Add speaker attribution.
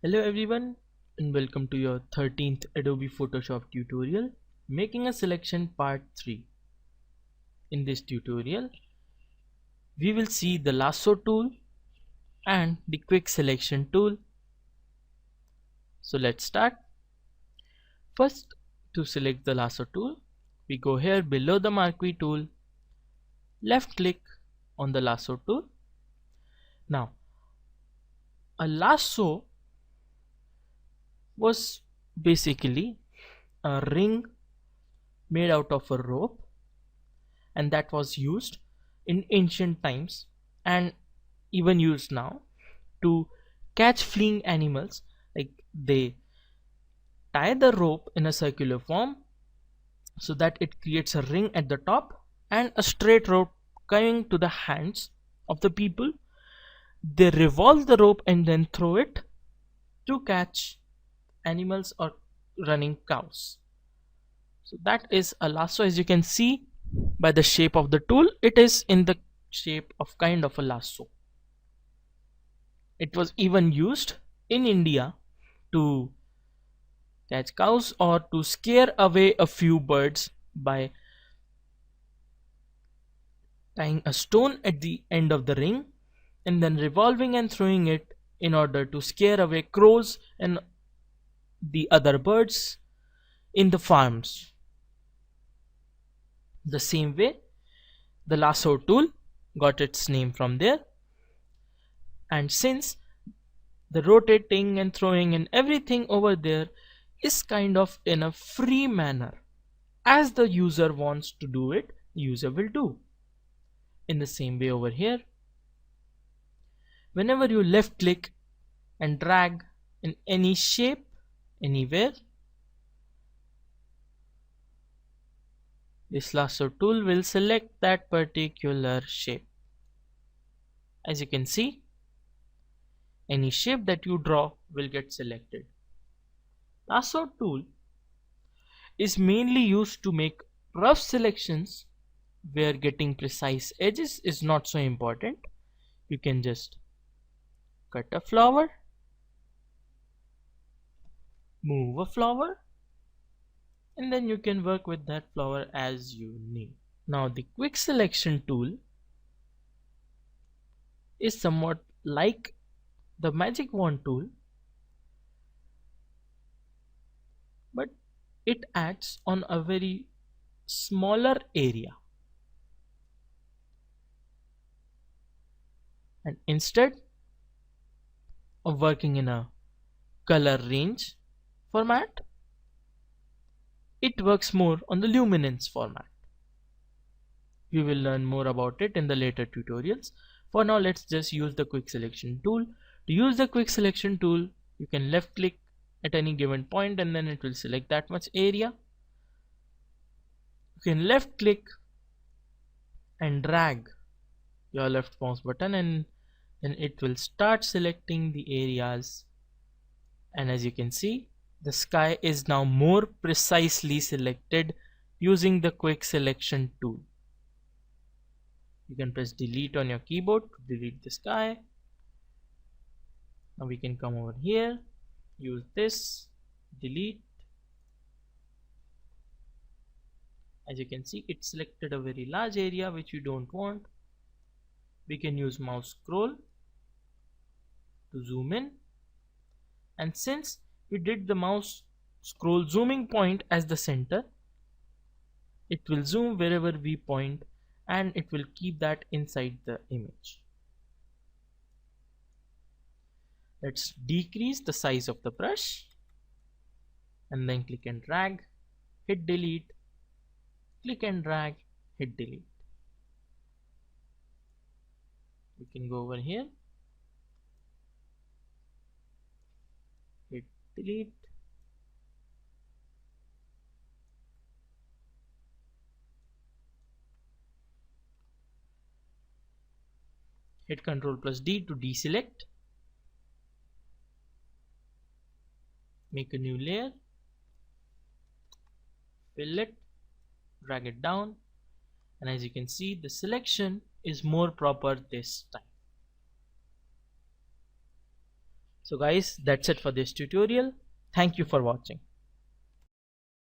Speaker 1: Hello everyone and welcome to your 13th Adobe Photoshop tutorial, making a selection part 3. In this tutorial, we will see the lasso tool and the quick selection tool. So let's start. First, to select the lasso tool, we go here below the marquee tool, left click on the lasso tool. Now, a lasso was basically a ring made out of a rope, and that was used in ancient times and even used now to catch fleeing animals. Like, they tie the rope in a circular form so that it creates a ring at the top and a straight rope coming to the hands of the people. They revolve the rope and then throw it to catch animals or running cows. So that is a lasso. As you can see by the shape of the tool, it is in the shape of kind of a lasso. It was even used in India to catch cows or to scare away a few birds by tying a stone at the end of the ring and then revolving and throwing it in order to scare away crows and the other birds in the farms. The same way, the lasso tool got its name from there, and since the rotating and throwing and everything over there is kind of in a free manner, as the user wants to do it, the user will do. In the same way over here, whenever you left click and drag in any shape anywhere, this lasso tool will select that particular shape. As you can see, any shape that you draw will get selected. Lasso tool is mainly used to make rough selections where getting precise edges is not so important. You can just cut a flower, move a flower, and then you can work with that flower as you need. Now the quick selection tool is somewhat like the magic wand tool, but it acts on a very smaller area, and instead of working in a color range format, it works more on the luminance format. We will learn more about it in the later tutorials. For now, let's just use the quick selection tool. To use the quick selection tool, you can left click at any given point and then it will select that much area. You can left click and drag your left mouse button and then it will start selecting the areas, and as you can see, the sky is now more precisely selected using the quick selection tool. You can press delete on your keyboard to delete the sky. Now we can come over here, use this, delete. As you can see, it selected a very large area which you don't want. We can use mouse scroll to zoom in, and since we did the mouse scroll zooming point as the center, it will zoom wherever we point and it will keep that inside the image. Let's decrease the size of the brush and then click and drag, hit delete, click and drag, hit delete. We can go over here, hit delete, hit Ctrl plus D to deselect, make a new layer, fill it, drag it down, and as you can see, the selection is more proper this time. So guys, that's it for this tutorial. Thank you for watching.